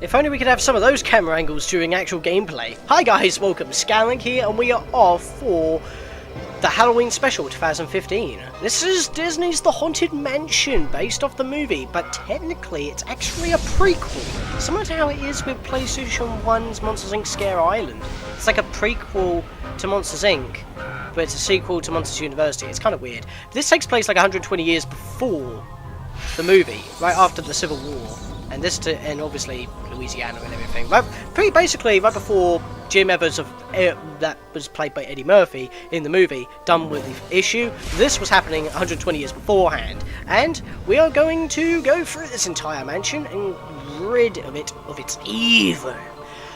If only we could have some of those camera angles during actual gameplay. Hi guys, welcome, Scatlink here, and we are off for the Halloween Special 2015. This is Disney's The Haunted Mansion, based off the movie, but technically it's actually a prequel. Similar to how it is with PlayStation 1's Monsters Inc. Scare Island. It's like a prequel to Monsters Inc., but it's a sequel to Monsters University. It's kind of weird. This takes place like 120 years before the movie, right after the Civil War. And obviously Louisiana and everything. Pretty basically right before Jim Evans that was played by Eddie Murphy in the movie done with the issue. This was happening 120 years beforehand, and we are going to go through this entire mansion and rid of it of its evil.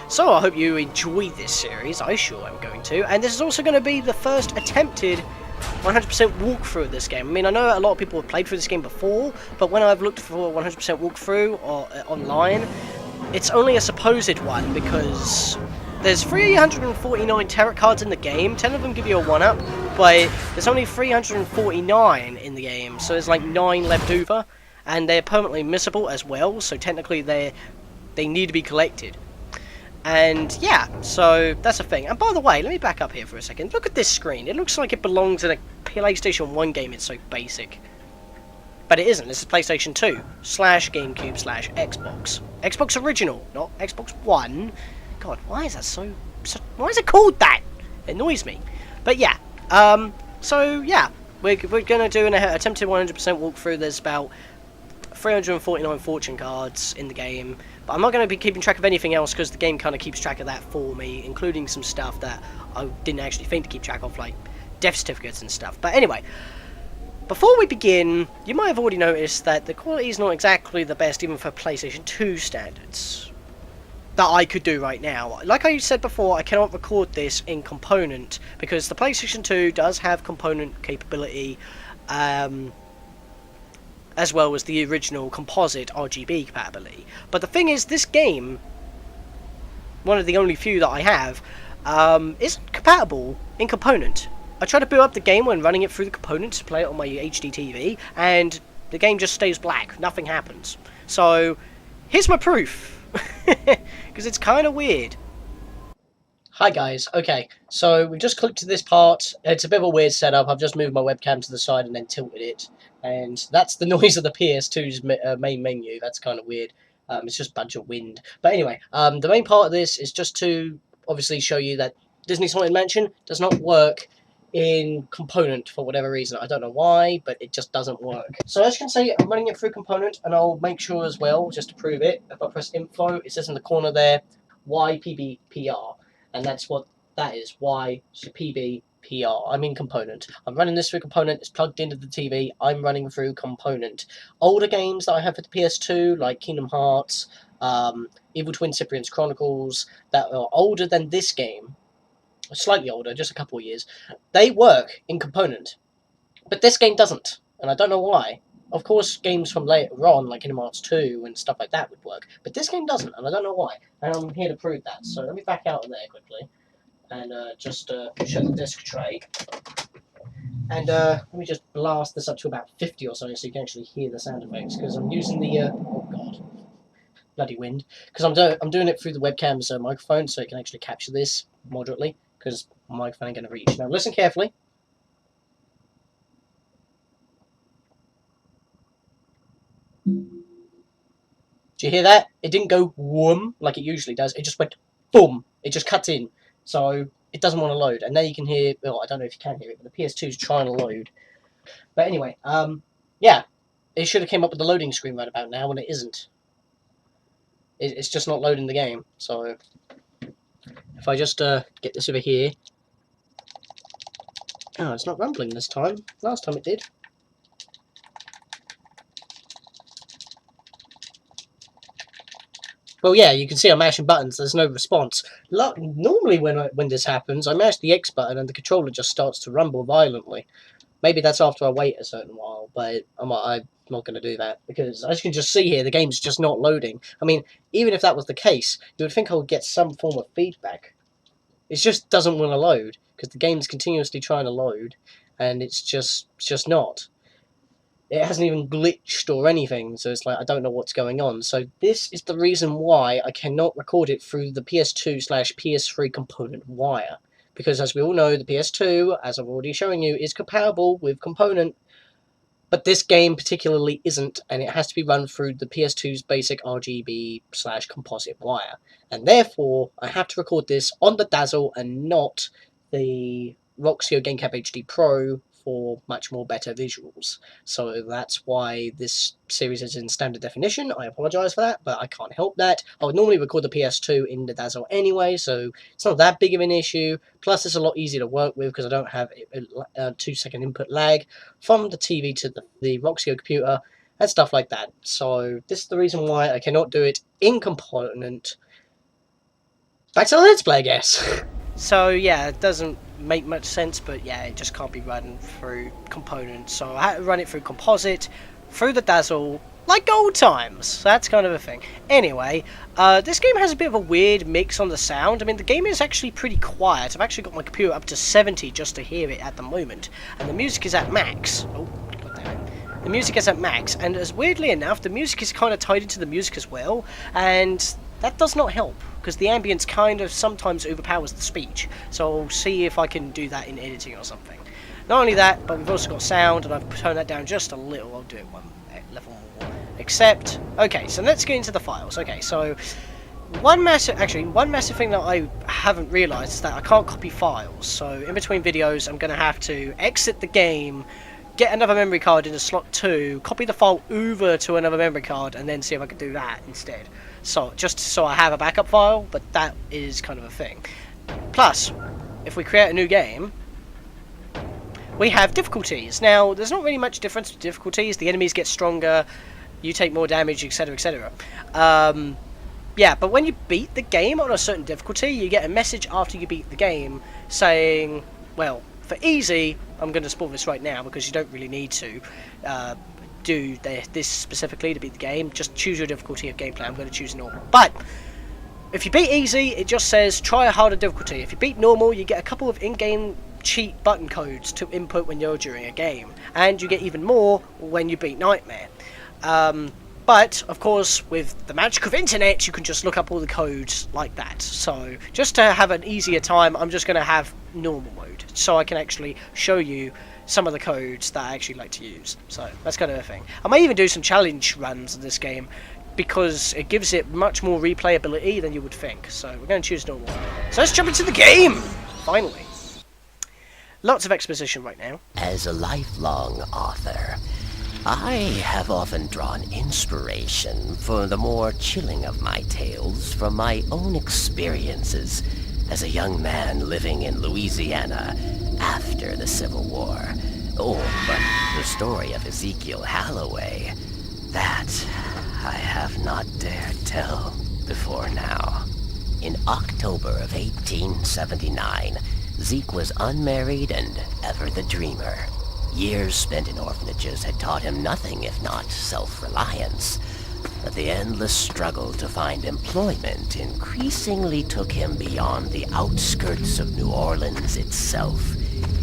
So I hope you enjoy this series. I sure am going to, and this is also going to be the first attempted 100% walkthrough of this game. I mean, I know a lot of people have played through this game before, but when I've looked for a 100% walkthrough or online, it's only a supposed one because there's 349 tarot cards in the game. 10 of them give you a 1-up, but there's only 349 in the game, so there's like 9 left over, and they're permanently missable as well, so technically they need to be collected. And yeah, so that's a thing. And by the way, let me back up here for a second. Look at this screen. It looks like it belongs in a PlayStation 1 game. It's so basic. But it isn't. This is PlayStation 2 / GameCube / Xbox. Xbox original, not Xbox One. God, why is that so why is it called that? It annoys me. But yeah, so yeah, we're going to do an attempted 100% walkthrough. There's about 349 fortune cards in the game, but I'm not going to be keeping track of anything else because the game kind of keeps track of that for me, including some stuff that I didn't actually think to keep track of, like death certificates and stuff. But anyway, before we begin, you might have already noticed that the quality is not exactly the best even for PlayStation 2 standards that I could do right now. Like I said before, I cannot record this in component because the PlayStation 2 does have component capability, as well as the original composite RGB compatibility. But the thing is, this game, one of the only few that I have, isn't compatible in component. I try to boot up the game when running it through the components to play it on my HD TV, and the game just stays black. Nothing happens. So, here's my proof. Because it's kind of weird. Hi guys, okay, so we've just clicked to this part. It's a bit of a weird setup. I've just moved my webcam to the side and then tilted it. And that's the noise of the PS2's main menu. That's kind of weird. It's just a bunch of wind. But anyway, the main part of this is just to obviously show you that Disney's Haunted Mansion does not work in component for whatever reason. I don't know why, but it just doesn't work. So as you can see, I'm running it through component, and I'll make sure as well, just to prove it, if I press info, it says in the corner there, YPBPR. And that's what that is, YPBPR. I'm in component. I'm running this through component. It's plugged into the TV. I'm running through component. Older games that I have for the PS2, like Kingdom Hearts, Evil Twin Cyprian's Chronicles, that are older than this game, slightly older, just a couple of years, they work in component. But this game doesn't, and I don't know why. Of course, games from later on, like Kingdom Hearts 2 and stuff like that, would work. But this game doesn't, and I don't know why. And I'm here to prove that. So let me back out of there quickly. And just show the disc tray. And let me just blast this up to about 50 or something so you can actually hear the sound effects. Because I'm using the... oh god. Bloody wind. Because I'm doing it through the webcam's microphone, so it can actually capture this moderately. Because my microphone ain't going to reach. Now listen carefully. Do you hear that? It didn't go whoom like it usually does. It just went boom. It just cuts in. So it doesn't want to load. And now you can hear, well, I don't know if you can hear it, but the PS2 is trying to load. But anyway, yeah. It should have came up with the loading screen right about now, and it isn't. It's just not loading the game. So if I just get this over here. Oh, it's not rumbling this time. Last time it did. Well, yeah, you can see I'm mashing buttons. There's no response. Normally, when this happens, I mash the X button and the controller just starts to rumble violently. Maybe that's after I wait a certain while, but I'm not going to do that because, as you can just see here, the game's just not loading. I mean, even if that was the case, you would think I would get some form of feedback. It just doesn't want to load because the game's continuously trying to load, and it's just not. it hasn't even glitched or anything, so it's like I don't know what's going on. So this is the reason why I cannot record it through the PS2/PS3 component wire. Because as we all know, the PS2, as I've already shown you, is compatible with component, but this game particularly isn't, and it has to be run through the PS2's basic RGB/composite wire. And therefore, I have to record this on the Dazzle and not the Roxio GameCap HD Pro for much more better visuals. So that's why this series is in standard definition. I apologise for that, but I can't help that. I would normally record the PS2 in the Dazzle anyway, so it's not that big of an issue. Plus, it's a lot easier to work with because I don't have a 2-second input lag from the TV to the Roxio computer and stuff like that. So this is the reason why I cannot do it in component. Back to the Let's Play, I guess. So yeah, it doesn't make much sense, but yeah, it just can't be run through components. So I had to run it through composite, through the Dazzle, like old times. So that's kind of a thing. Anyway, this game has a bit of a weird mix on the sound. I mean, the game is actually pretty quiet. I've actually got my computer up to 70 just to hear it at the moment. And the music is at max. Oh, god damn it. The music is at max, and as weirdly enough, the music is kind of tied into the music as well, and that does not help, because the ambience kind of sometimes overpowers the speech. So I'll see if I can do that in editing or something. Not only that, but we've also got sound, and I've turned that down just a little. I'll do it one level more. Except, okay, so let's get into the files. Okay, so one massive thing that I haven't realised is that I can't copy files. So in between videos, I'm going to have to exit the game, get another memory card into slot 2, copy the file over to another memory card, and then see if I can do that instead. So, just so I have a backup file, but that is kind of a thing. Plus, if we create a new game, we have difficulties. Now, there's not really much difference with difficulties. The enemies get stronger, you take more damage, etc, etc. Yeah, but when you beat the game on a certain difficulty, you get a message after you beat the game saying, well, for easy, I'm going to spoil this right now because you don't really need to do this specifically to beat the game. Just choose your difficulty of gameplay. I'm going to choose normal. But if you beat easy, it just says try a harder difficulty. If you beat normal, you get a couple of in-game cheat button codes to input when you're during a game, and you get even more when you beat Nightmare. But of course, with the magic of internet, you can just look up all the codes like that. So just to have an easier time, I'm just going to have normal mode, so I can actually show you some of the codes that I actually like to use. So that's kind of a thing. I might even do some challenge runs in this game, because it gives it much more replayability than you would think. So we're going to choose normal. So let's jump into the game! Finally. Lots of exposition right now. As a lifelong author, I have often drawn inspiration for the more chilling of my tales from my own experiences as a young man living in Louisiana after the Civil War. Oh, but the story of Ezekiel Halloway, that I have not dared tell before now. In October of 1879, Zeke was unmarried and ever the dreamer. Years spent in orphanages had taught him nothing if not self-reliance. But the endless struggle to find employment increasingly took him beyond the outskirts of New Orleans itself,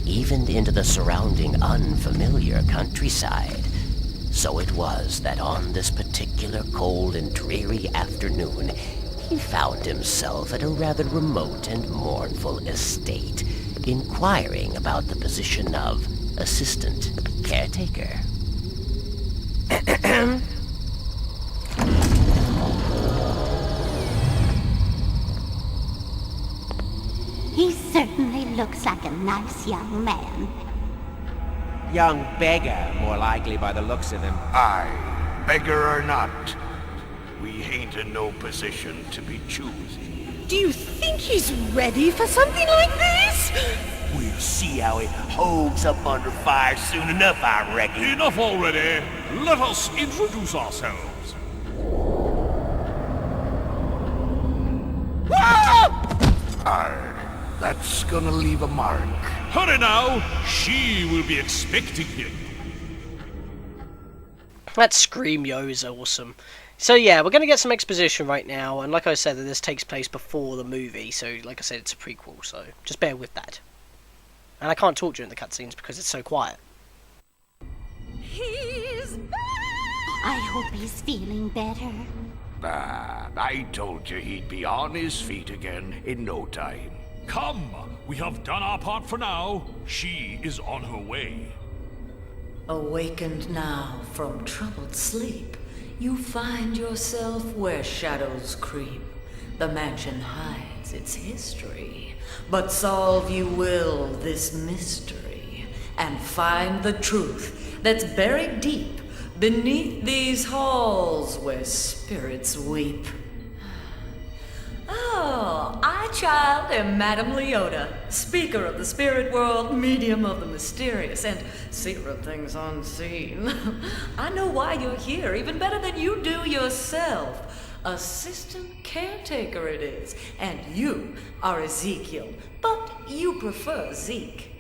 even into the surrounding unfamiliar countryside. So it was that on this particular cold and dreary afternoon, he found himself at a rather remote and mournful estate, inquiring about the position of Assistant Caretaker. He certainly looks like a nice young man. Young beggar, more likely by the looks of him. Aye, beggar or not, we ain't in no position to be choosy. Do you think he's ready for something like this? We'll see how it holds up under fire soon enough, I reckon. Enough already. Let us introduce ourselves. Aye, that's gonna leave a mark. Hurry now. She will be expecting him. That scream yo is awesome. So yeah, we're going to get some exposition right now, and like I said, that this takes place before the movie, so like I said, it's a prequel, so just bear with that. And I can't talk during the cutscenes because it's so quiet. He I hope he's feeling better. I told you he'd be on his feet again in no time. Come, we have done our part for now. She is on her way. Awakened now from troubled sleep, you find yourself where shadows creep. The mansion hides its history, but solve you will this mystery, and find the truth that's buried deep beneath these halls where spirits weep. Oh, I, child, am Madame Leota, speaker of the spirit world, medium of the mysterious, and seer of things unseen. I know why you're here, even better than you do yourself. Assistant Caretaker it is, and you are Ezekiel, but you prefer Zeke.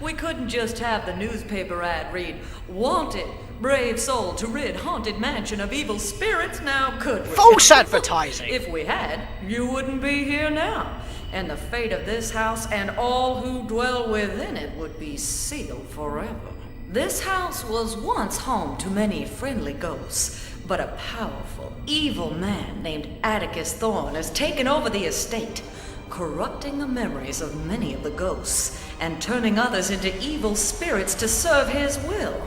We couldn't just have the newspaper ad read, "Wanted, brave soul to rid haunted mansion of evil spirits," now could we? False advertising! If we had, you wouldn't be here now, and the fate of this house and all who dwell within it would be sealed forever. This house was once home to many friendly ghosts, but a powerful, evil man named Atticus Thorne has taken over the estate, corrupting the memories of many of the ghosts and turning others into evil spirits to serve his will.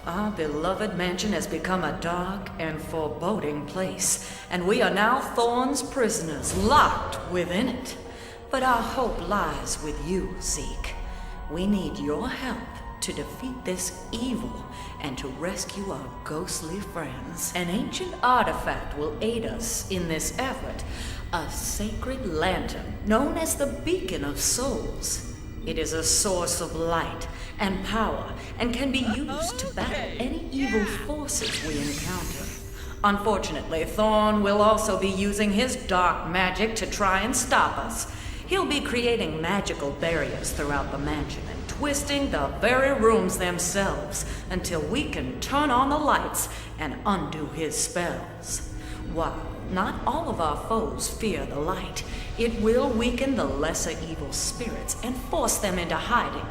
Our beloved mansion has become a dark and foreboding place, and we are now Thorne's prisoners, locked within it. But our hope lies with you, Zeke. We need your help to defeat this evil and to rescue our ghostly friends. An ancient artifact will aid us in this effort, a sacred lantern known as the Beacon of Souls. It is a source of light and power and can be used to battle any evil forces we encounter. Unfortunately, Thorne will also be using his dark magic to try and stop us. He'll be creating magical barriers throughout the mansion and twisting the very rooms themselves until we can turn on the lights and undo his spells. While not all of our foes fear the light, it will weaken the lesser evil spirits and force them into hiding.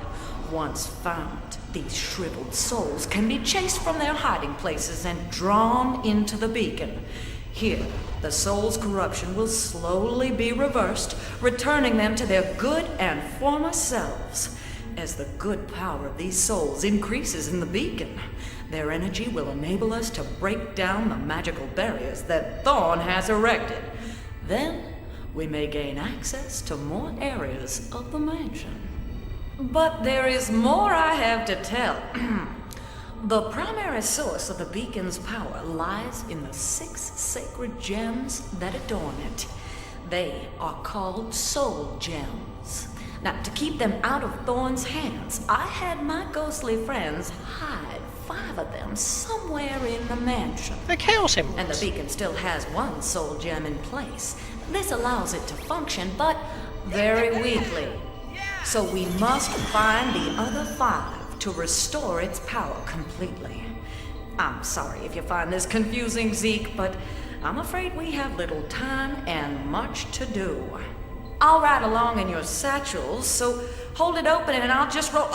Once found, these shriveled souls can be chased from their hiding places and drawn into the beacon. Here, the soul's corruption will slowly be reversed, returning them to their good and former selves. As the good power of these souls increases in the beacon, their energy will enable us to break down the magical barriers that Thorne has erected. Then, we may gain access to more areas of the mansion. But there is more I have to tell. The primary source of the beacon's power lies in the 6 sacred gems that adorn it. They are called soul gems. Now, to keep them out of Thorne's hands, I had my ghostly friends hide 5 of them somewhere in the mansion. The Chaos Emeralds. And the beacon still has 1 soul gem in place. This allows it to function, but very weakly. So we must find the other 5 to restore its power completely. I'm sorry if you find this confusing, Zeke, but I'm afraid we have little time and much to do. I'll ride along in your satchels, so hold it open and I'll just roll.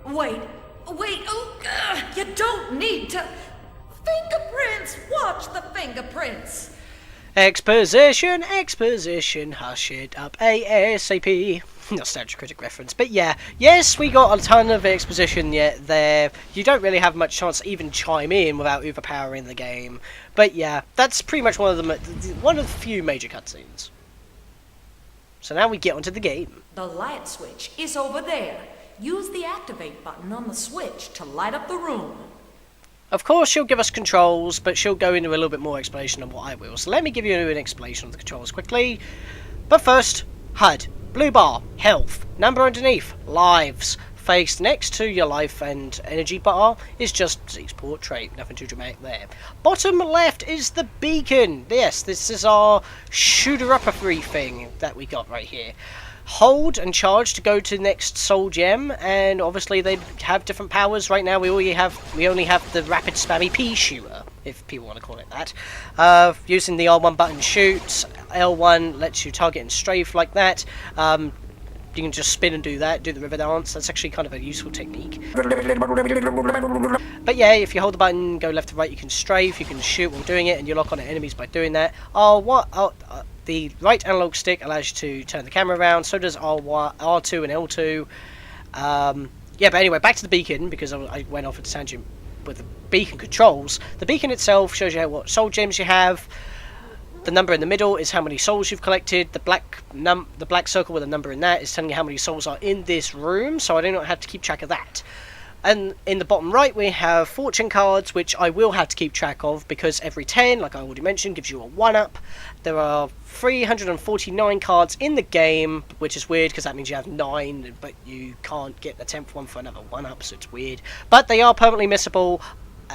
Wait, you don't need to. Fingerprints! Watch the fingerprints! Exposition, hush it up ASAP. Nostalgia Critic reference, but yeah, yes, we got a ton of exposition yet there. You don't really have much chance to even chime in without overpowering the game, but yeah, that's pretty much one of the few major cutscenes. So now we get onto the game. The light switch is over there. Use the activate button on the switch to light up the room. Of course, she'll give us controls, but she'll go into a little bit more explanation than what I will. So let me give you an explanation of the controls quickly. But first, HUD. Blue bar, health. Number underneath, lives. Face next to your life and energy bar is just Zeke's portrait. Nothing too dramatic there. Bottom left is the beacon. Yes, this is our shooter-upper-free thing that we got right here. Hold and charge to go to the next soul gem, and obviously they have different powers. Right now we only have the rapid spammy pea shooter, if people want to call it that. Using the R1 button shoots, L1 lets you target and strafe like that. You can just spin and do that, do the river dance. That's actually kind of a useful technique. But yeah, if you hold the button, go left to right, you can strafe, you can shoot while doing it, and you lock on enemies by doing that. The right analog stick allows you to turn the camera around, so does R2 and L2. Yeah, but anyway, back to the beacon, because I went off at a tangent with the beacon controls. The beacon itself shows you what soul gems you have. The number in the middle is how many souls you've collected. The black circle with a number in that is telling you how many souls are in this room, so I do not have to keep track of that. And in the bottom right we have fortune cards, which I will have to keep track of, because every 10, like I already mentioned, gives you a 1-up. There are 349 cards in the game, which is weird because that means you have 9, but you can't get the 10th one for another 1-up, so it's weird. But they are permanently missable,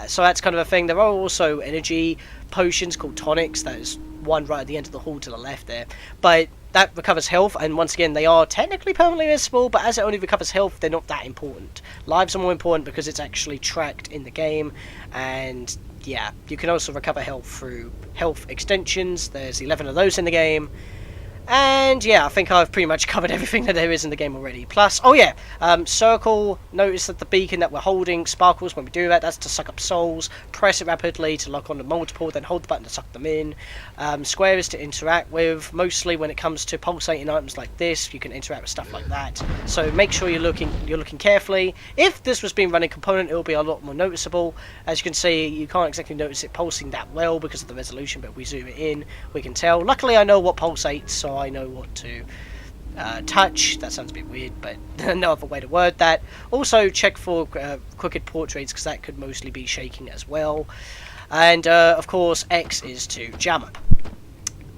so that's kind of a thing. There are also energy potions called tonics. That is one right at the end of the hall to the left there, but that recovers health, and once again they are technically permanently missable, but as it only recovers health, they're not that important. Lives are more important because it's actually tracked in the game, and yeah, you can also recover health through health extensions. There's 11 of those in the game. And yeah, I think I've pretty much covered everything that there is in the game already. Plus, oh yeah, circle, notice that the beacon that we're holding sparkles when we do that. That's to suck up souls. Press it rapidly to lock on the multiple, then hold the button to suck them in. Square is to interact with. Mostly when it comes to pulsating items like this, you can interact with stuff like that. So make sure you're looking carefully. If this was being run in component, it will be a lot more noticeable. As you can see, you can't exactly notice it pulsing that well because of the resolution, but if we zoom it in, we can tell. Luckily, I know what pulsates, so I know what to touch. That sounds a bit weird, but no other way to word that. Also check for crooked portraits, because that could mostly be shaking as well. And of course X is to jam up.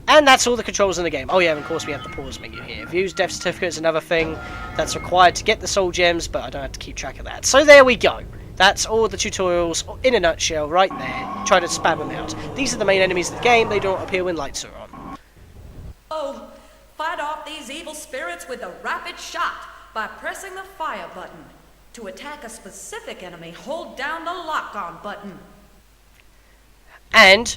And that's all the controls in the game. Oh yeah, and of course we have the pause menu here. Views death certificate is another thing that's required to get the soul gems, but I don't have to keep track of that. So there we go. That's all the tutorials in a nutshell right there. Try to spam them out. These are the main enemies of the game. They don't appear when lights are on. Oh, fight off these evil spirits with a rapid shot by pressing the fire button. To attack a specific enemy, hold down the lock-on button. And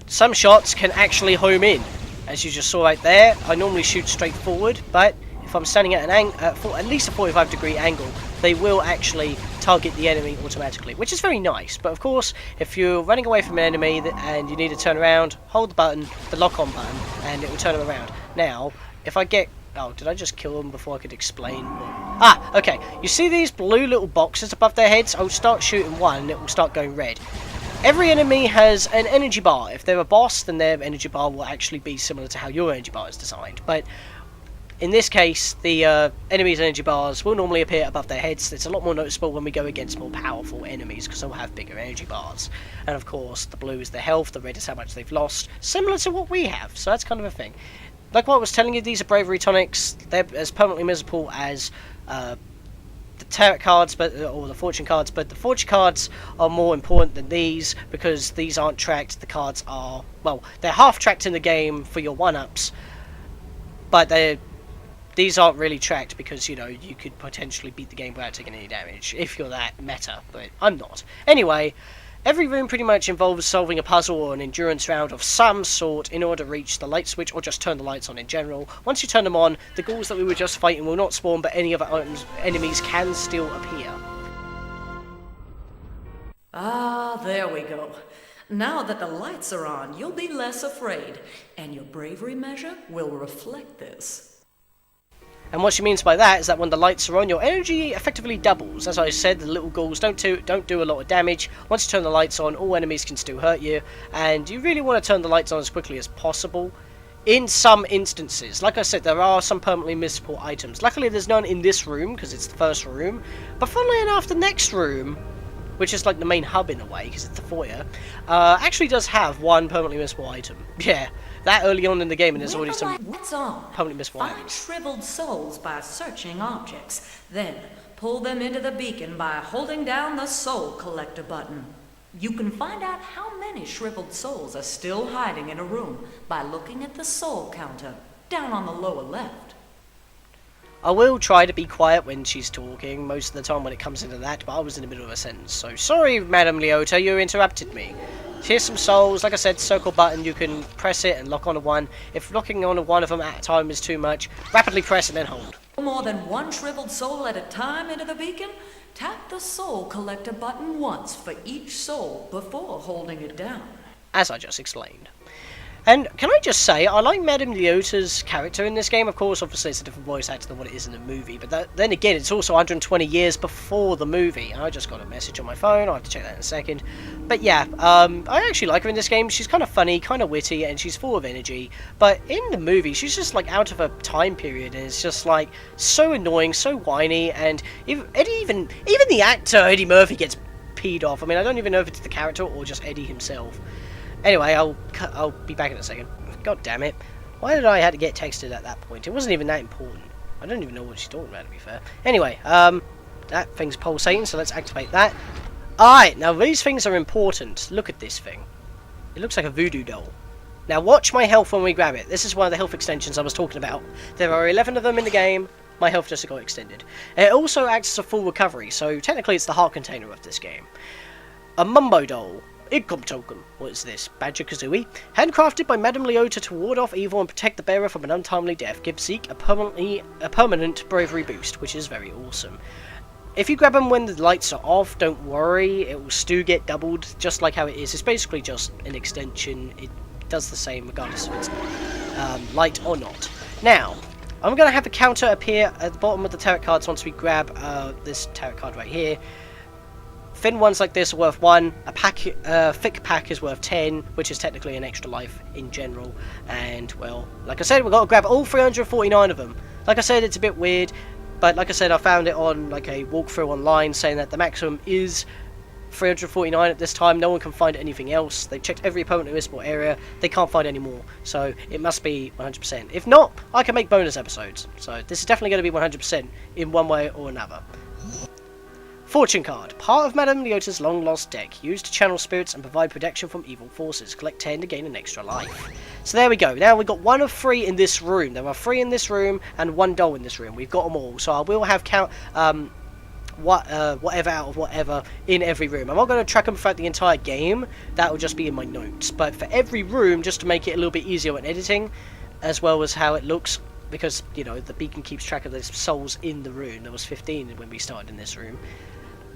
some shots can actually home in, as you just saw right there. I normally shoot straight forward, but if I'm standing at an at least a 45-degree angle, they will actually target the enemy automatically, which is very nice. But of course, if you're running away from an enemy and you need to turn around, hold the button, the lock-on button, and it will turn them around. Now, if I get... Oh, did I just kill them before I could explain? Ah, okay. You see these blue little boxes above their heads? I'll start shooting one and it will start going red. Every enemy has an energy bar. If they're a boss, then their energy bar will actually be similar to how your energy bar is designed. But in this case, the enemies' energy bars will normally appear above their heads. It's a lot more noticeable when we go against more powerful enemies, because they'll have bigger energy bars. And of course, the blue is their health, the red is how much they've lost, similar to what we have. So that's kind of a thing. Like what I was telling you, these are bravery tonics. They're as permanently miserable as the tarot cards, or the fortune cards, but the fortune cards are more important than these, because these aren't tracked. The cards are, well, they're half tracked in the game for your 1-ups, but these aren't really tracked because, you know, you could potentially beat the game without taking any damage if you're that meta, but I'm not. Anyway, every room pretty much involves solving a puzzle or an endurance round of some sort in order to reach the light switch, or just turn the lights on in general. Once you turn them on, the ghouls that we were just fighting will not spawn, but any other enemies can still appear. Ah, there we go. Now that the lights are on, you'll be less afraid, and your bravery measure will reflect this. And what she means by that is that when the lights are on, your energy effectively doubles. As I said, the little ghouls don't do a lot of damage. Once you turn the lights on, all enemies can still hurt you, and you really want to turn the lights on as quickly as possible. In some instances, like I said, there are some permanently missable items. Luckily, there's none in this room, because it's the first room. But funnily enough, the next room, which is like the main hub in a way, because it's the foyer, actually does have one permanently missable item. Yeah, that early on in the game, and there's already some permanently missable items. Find shriveled souls by searching objects. Then, pull them into the beacon by holding down the soul collector button. You can find out how many shriveled souls are still hiding in a room by looking at the soul counter down on the lower left. I will try to be quiet when she's talking, most of the time when it comes into that, but I was in the middle of a sentence, so sorry, Madame Leota, you interrupted me. Here's some souls. Like I said, circle button, you can press it and lock onto one. If locking onto one of them at a time is too much, rapidly press and then hold. More than one shriveled soul at a time into the beacon? Tap the soul collector button once for each soul before holding it down. As I just explained. And can I just say, I like Madame Leota's character in this game. Of course, obviously it's a different voice actor than what it is in the movie, but then again, it's also 120 years before the movie. I just got a message on my phone, I'll have to check that in a second. But yeah, I actually like her in this game. She's kind of funny, kind of witty, and she's full of energy. But in the movie, she's just like out of her time period, and it's just like so annoying, so whiny, and even the actor, Eddie Murphy, gets peed off. I mean, I don't even know if it's the character or just Eddie himself. Anyway, I'll be back in a second. God damn it. Why did I have to get texted at that point? It wasn't even that important. I don't even know what she's talking about, to be fair. Anyway, that thing's pulsating, so let's activate that. Alright, now these things are important. Look at this thing. It looks like a voodoo doll. Now watch my health when we grab it. This is one of the health extensions I was talking about. There are 11 of them in the game. My health just got extended. It also acts as a full recovery, so technically it's the heart container of this game. A Mumbo doll. Income token. What is this? Badger Kazooie? Handcrafted by Madame Leota to ward off evil and protect the bearer from an untimely death. Gives Zeke a permanent bravery boost, which is very awesome. If you grab them when the lights are off, don't worry. It will still get doubled, just like how it is. It's basically just an extension. It does the same regardless if it's light or not. Now, I'm going to have a counter appear at the bottom of the tarot cards once we grab this tarot card right here. Thin ones like this are worth 1, a thick pack is worth 10, which is technically an extra life in general, and, well, like I said, we've got to grab all 349 of them. Like I said, it's a bit weird, but like I said, I found it on, like, a walkthrough online saying that the maximum is 349 at this time. No one can find anything else. They've checked every permanently missable area, they can't find any more, so it must be 100%. If not, I can make bonus episodes, so this is definitely going to be 100% in one way or another. Fortune card. Part of Madame Leota's long-lost deck. Used to channel spirits and provide protection from evil forces. Collect 10 to gain an extra life. So there we go. Now we've got 1 of 3 in this room. There are 3 in this room and 1 doll in this room. We've got them all. So I will have whatever out of whatever in every room. I'm not going to track them throughout the entire game. That will just be in my notes. But for every room, just to make it a little bit easier when editing, as well as how it looks, because, you know, the beacon keeps track of the souls in the room. There was 15 when we started in this room.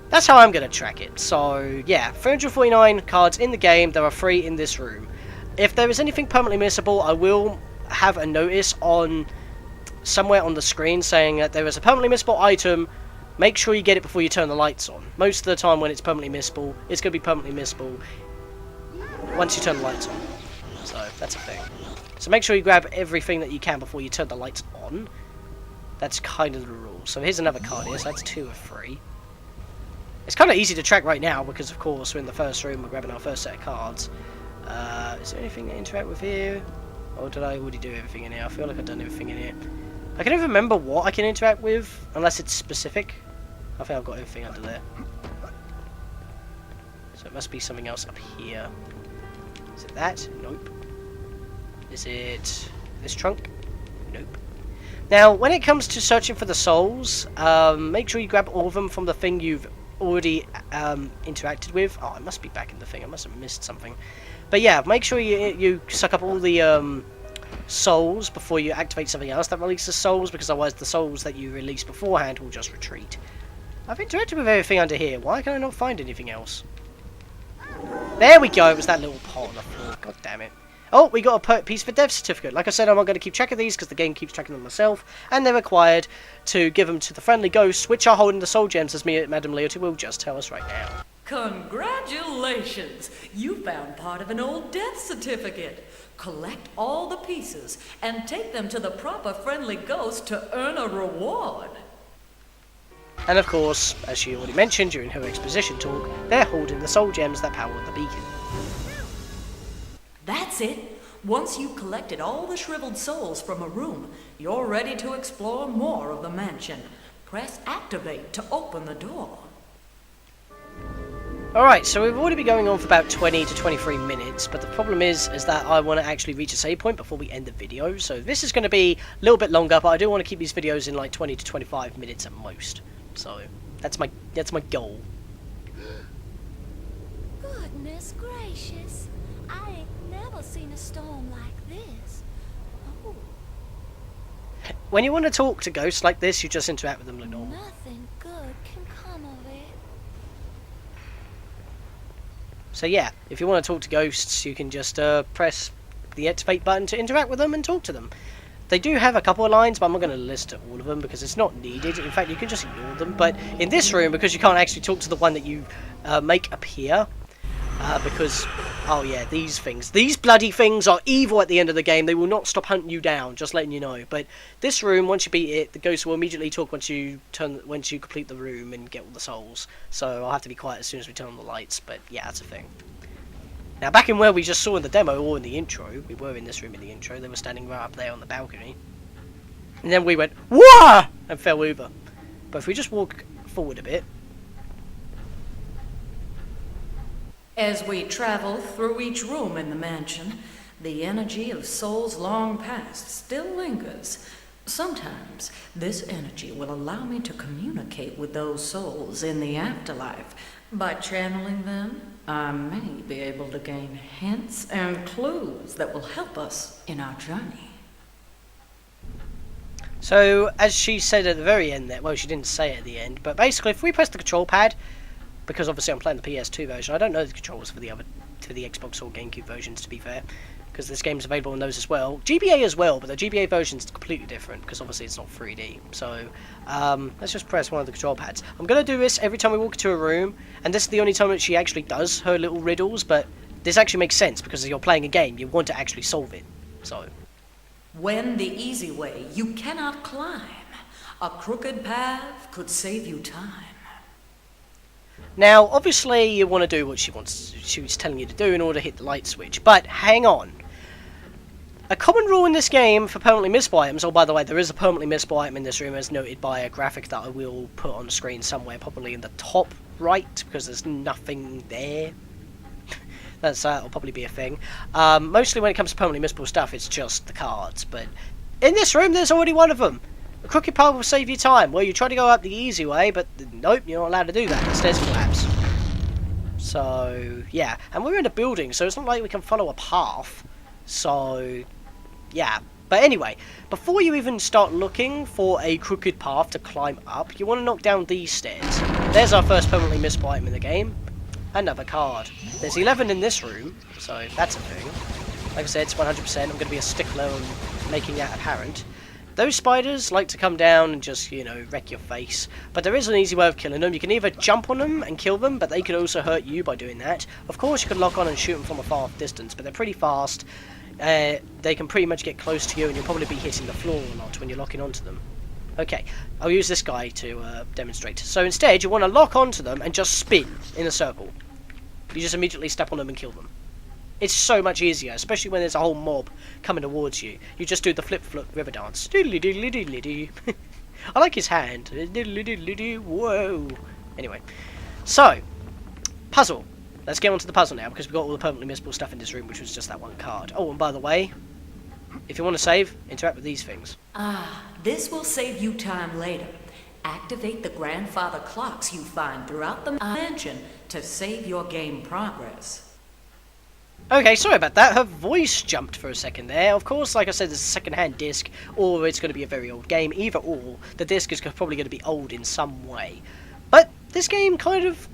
That's how I'm going to track it. So, yeah, 349 cards in the game. There are 3 in this room. If there is anything permanently missable, I will have a notice on somewhere on the screen saying that there is a permanently missable item. Make sure you get it before you turn the lights on. Most of the time when it's permanently missable, it's going to be permanently missable once you turn the lights on. So, that's a thing. So make sure you grab everything that you can before you turn the lights on. That's kind of the rule. So here's another card here. So that's 2 of 3. It's kind of easy to track right now because, of course, we're in the first room. We're grabbing our first set of cards. Is there anything to interact with here? Or did I already do everything in here? I feel like I've done everything in here. I can't even remember what I can interact with, unless it's specific. I think I've got everything under there. So it must be something else up here. Is it that? Nope. Is it this trunk? Nope. Now, when it comes to searching for the souls, make sure you grab all of them from the thing you've already interacted with. Oh, I must be back in the thing. I must have missed something. But yeah, make sure you suck up all the souls before you activate something else that releases souls, because otherwise the souls that you release beforehand will just retreat. I've interacted with everything under here. Why can I not find anything else? There we go. It was that little pot on the floor. God damn it. Oh, we got a piece of a death certificate. Like I said, I'm not going to keep track of these because the game keeps tracking them myself, and they're required to give them to the friendly ghosts, which are holding the soul gems, as Madame Leota will just tell us right now. Congratulations! You found part of an old death certificate. Collect all the pieces and take them to the proper friendly ghost to earn a reward. And of course, as she already mentioned during her exposition talk, they're holding the soul gems that power the beacon. That's it. Once you've collected all the shriveled souls from a room, you're ready to explore more of the mansion. Press activate to open the door. Alright, so we've already been going on for about 20 to 23 minutes, but the problem is that I want to actually reach a save point before we end the video, so this is going to be a little bit longer, but I do want to keep these videos in like 20 to 25 minutes at most. So, that's my goal. Good Goodness gracious. I ain't never seen a storm like this. Oh, When you want to talk to ghosts like this, you just interact with them like normal. nothing good can come of it. So yeah, if you want to talk to ghosts, you can just press the activate button to interact with them and talk to them. They do have a couple of lines, but I'm not going to list all of them because it's not needed. In fact, you can just ignore them. But in this room, because you can't actually talk to the one that you make appear, because, oh yeah, these things. These bloody things are evil at the end of the game. They will not stop hunting you down, just letting you know. But this room, once you beat it, the ghost will immediately talk once you complete the room and get all the souls. So I'll have to be quiet as soon as we turn on the lights, but yeah, that's a thing. Now, back in where we just saw in the demo, or in the intro, we were in this room in the intro, they were standing right up there on the balcony. And then we went, whoa! And fell over. But if we just walk forward a bit. As we travel through each room in the mansion, the energy of souls long past still lingers. Sometimes, this energy will allow me to communicate with those souls in the afterlife. By channeling them, I may be able to gain hints and clues that will help us in our journey. So, as she said at the very end there, well, she didn't say it at the end, but basically, if we press the control pad, because obviously I'm playing the PS2 version, I don't know the controls for the Xbox or GameCube versions, to be fair, because this game's available on those as well. GBA as well, but the GBA version's completely different, because obviously it's not 3D. So, let's just press one of the control pads. I'm going to do this every time we walk into a room, and this is the only time that she actually does her little riddles, but this actually makes sense, because you're playing a game, you want to actually solve it. So, When the easy way you cannot climb, a crooked path could save you time. now, obviously, you want to do what she was telling you to do in order to hit the light switch, but hang on. A common rule in this game for permanently missable items, oh by the way, there is a permanently missable item in this room as noted by a graphic that I will put on screen somewhere, probably in the top right, because there's nothing there. That'll probably be a thing. Mostly when it comes to permanently missable stuff, it's just the cards, but in this room there's already one of them. A crooked path will save you time. Well, you try to go up the easy way, but nope, you're not allowed to do that. The stairs collapse. So, yeah. And we're in a building, so it's not like we can follow a path. So, yeah. But anyway, before you even start looking for a crooked path to climb up, you want to knock down these stairs. There's our first permanently missable item in the game. Another card. There's 11 in this room, so that's a thing. Like I said, it's 100%. I'm going to be a stickler on making that apparent. Those spiders like to come down and just, you know, wreck your face. But there is an easy way of killing them. You can either jump on them and kill them, but they could also hurt you by doing that. Of course, you could lock on and shoot them from a far distance, but they're pretty fast. They can pretty much get close to you, and you'll probably be hitting the floor a lot when you're locking onto them. Okay, I'll use this guy to demonstrate. So instead, you want to lock onto them and just spin in a circle. You just immediately step on them and kill them. It's so much easier, especially when there's a whole mob coming towards you. You just do the flip-flop river dance. Doodly doodly doodly doo. I like his hand. Doodly doodly doo. Whoa. Anyway, so puzzle. Let's get on to the puzzle now, because we've got all the permanently missable stuff in this room, which was just that one card. Oh, and by the way, if you want to save, interact with these things. This will save you time later. Activate the grandfather clocks you find throughout the mansion to save your game progress. Okay, sorry about that. Her voice jumped for a second there. Of course, like I said, there's a second-hand disc, or it's going to be a very old game. Either or, the disc is probably going to be old in some way. But this game kind of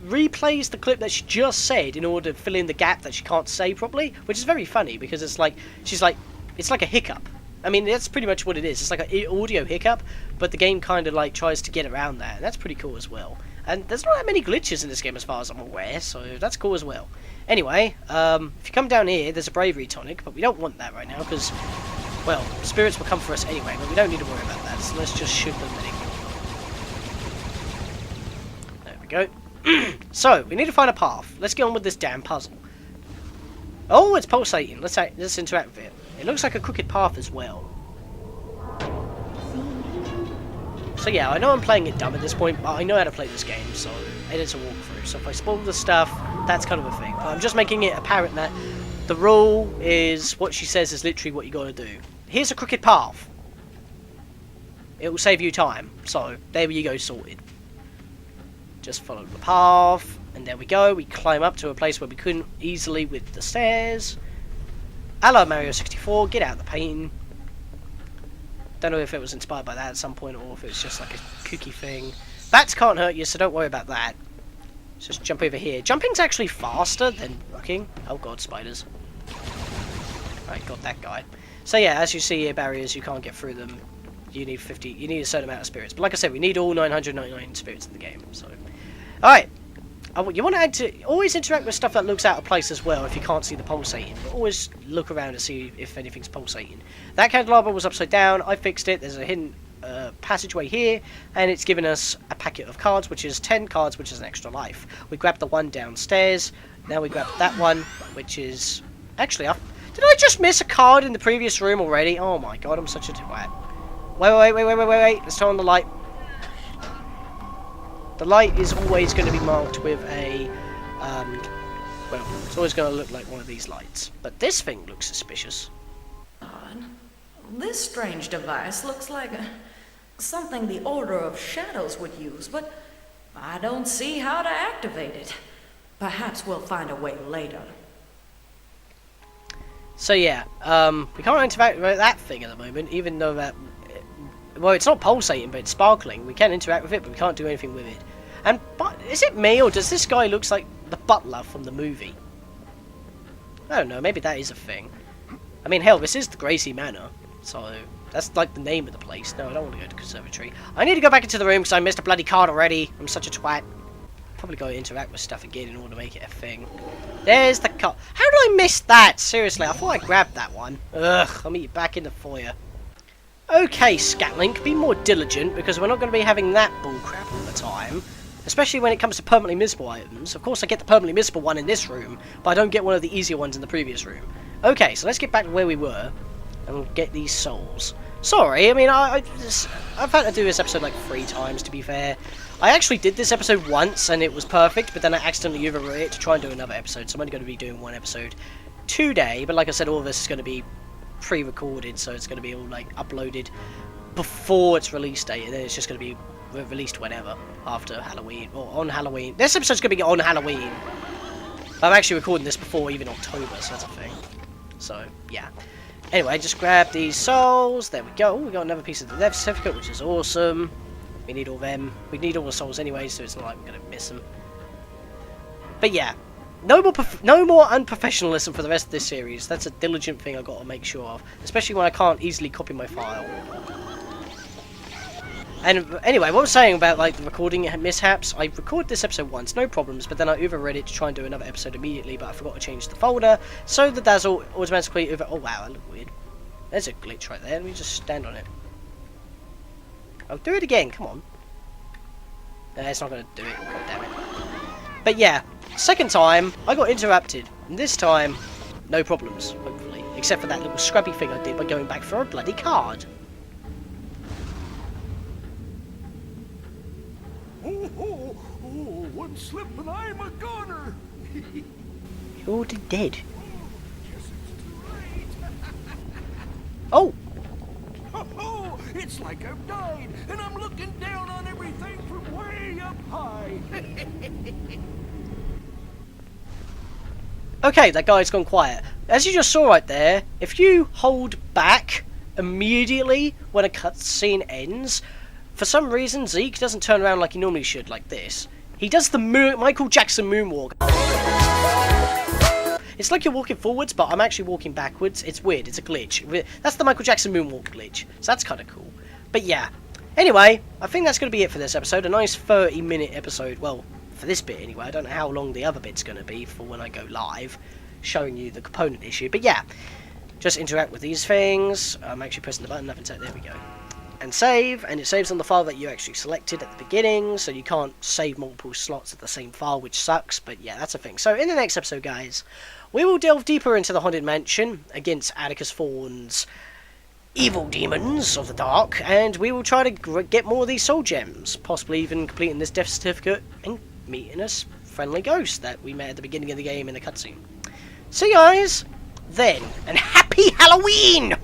replays the clip that she just said in order to fill in the gap that she can't say properly, which is very funny because it's like, it's like a hiccup. I mean, that's pretty much what it is. It's like an audio hiccup, but the game kind of like tries to get around that, and that's pretty cool as well. And there's not that many glitches in this game as far as I'm aware, so that's cool as well. Anyway, if you come down here, there's a bravery tonic, but we don't want that right now because, well, spirits will come for us anyway, but we don't need to worry about that, so let's just shoot them and ignore them. There we go. So, we need to find a path. Let's get on with this damn puzzle. Oh, it's pulsating. Let's interact with it. It looks like a crooked path as well. So yeah, I know I'm playing it dumb at this point, but I know how to play this game, so and it's a walkthrough. So if I spoil the stuff, that's kind of a thing. But I'm just making it apparent that the rule is what she says is literally what you got to do. Here's a crooked path. It will save you time. So there you go, sorted. Just follow the path, And there we go. We climb up to a place where we couldn't easily with the stairs. Hello, Mario 64. Get out of the pain. Don't know if it was inspired by that at some point or if it's just like a kooky thing. Bats can't hurt you, so don't worry about that. Let's just jump over here. Jumping's actually faster than walking. Oh god, spiders. Right, got that guy. So yeah, as you see here, barriers, you can't get through them. You need a certain amount of spirits. But like I said, we need all 999 spirits in the game. So, alright. You want to always interact with stuff that looks out of place as well if you can't see the pulsating. But always look around to see if anything's pulsating. That candelabra was upside down. I fixed it. There's a hidden passageway here, and it's given us a packet of cards, which is 10 cards, which is an extra life. We grabbed the one downstairs. Now we grab that one, which is... Actually, did I just miss a card in the previous room already? Oh my god, I'm such a twat. Wait. Let's turn on the light. The light is always going to be marked with a, well, it's always going to look like one of these lights. But this thing looks suspicious. This strange device looks like something the Order of Shadows would use, but I don't see how to activate it. Perhaps we'll find a way later. So yeah, we can't interact with that thing at the moment, even though that... Well, it's not pulsating, but it's sparkling. We can interact with it, but we can't do anything with it. And but is it me, or does this guy looks like the butler from the movie? I don't know, maybe that is a thing. I mean, hell, this is the Gracey Manor, so that's like the name of the place. No, I don't want to go to the conservatory. I need to go back into the room because I missed a bloody card already. I'm such a twat. Probably go interact with stuff again in order to make it a thing. There's the card. How did I miss that? Seriously, I thought I grabbed that one. Ugh, I'll meet you back in the foyer. Okay, Scatlink, be more diligent, because we're not going to be having that bullcrap all the time. Especially when it comes to permanently missable items. Of course, I get the permanently missable one in this room, but I don't get one of the easier ones in the previous room. Okay, so let's get back to where we were, and get these souls. Sorry, I mean, I've had to do this episode like 3 times, to be fair. I actually did this episode once, and it was perfect, but then I accidentally overwrote it to try and do another episode, so I'm only going to be doing one episode today, but like I said, all of this is going to be pre-recorded, so it's going to be all like uploaded before its release date, and then it's just going to be released whenever after Halloween or on Halloween. This episode's going to be on Halloween. I'm actually recording this before even October, so that's a thing. So yeah. Anyway, just grab these souls. There we go. We got another piece of the death certificate, which is awesome. We need all them. We need all the souls anyway, so it's not like we're going to miss them. But yeah. No more unprofessionalism for the rest of this series. That's a diligent thing I've got to make sure of. Especially when I can't easily copy my file. And anyway, what I was saying about like the recording mishaps, I recorded this episode once, no problems, but then I overread it to try and do another episode immediately, but I forgot to change the folder, so the dazzle automatically over... Oh wow, that looked weird. There's a glitch right there, let me just stand on it. Oh, do it again, come on. No, it's not going to do it, god damn it. But yeah. Second time, I got interrupted, and this time, no problems, hopefully. Except for that little scrubby thing I did by going back for a bloody card. Oh, one slip and I'm a goner! You're dead. Oh! Oh, it's like I've died, and I'm looking down on everything from way up high. Okay, that guy's gone quiet. As you just saw right there, if you hold back immediately when a cutscene ends, for some reason Zeke doesn't turn around like he normally should, like this. He does the Michael Jackson moonwalk. It's like you're walking forwards, but I'm actually walking backwards. It's weird, it's a glitch. That's the Michael Jackson moonwalk glitch, so that's kind of cool. But yeah, anyway, I think that's going to be it for this episode. A nice 30-minute episode, well, for this bit anyway. I don't know how long the other bit's going to be for when I go live, showing you the component issue. But yeah, just interact with these things. I'm actually pressing the button up and there we go. And save, and it saves on the file that you actually selected at the beginning, so you can't save multiple slots at the same file, which sucks, but yeah, that's a thing. So in the next episode, guys, we will delve deeper into the Haunted Mansion against Atticus Thorne's evil demons of the dark, and we will try to get more of these soul gems, possibly even completing this death certificate and meeting a friendly ghost that we met at the beginning of the game in a cutscene. See you guys then, and happy Halloween!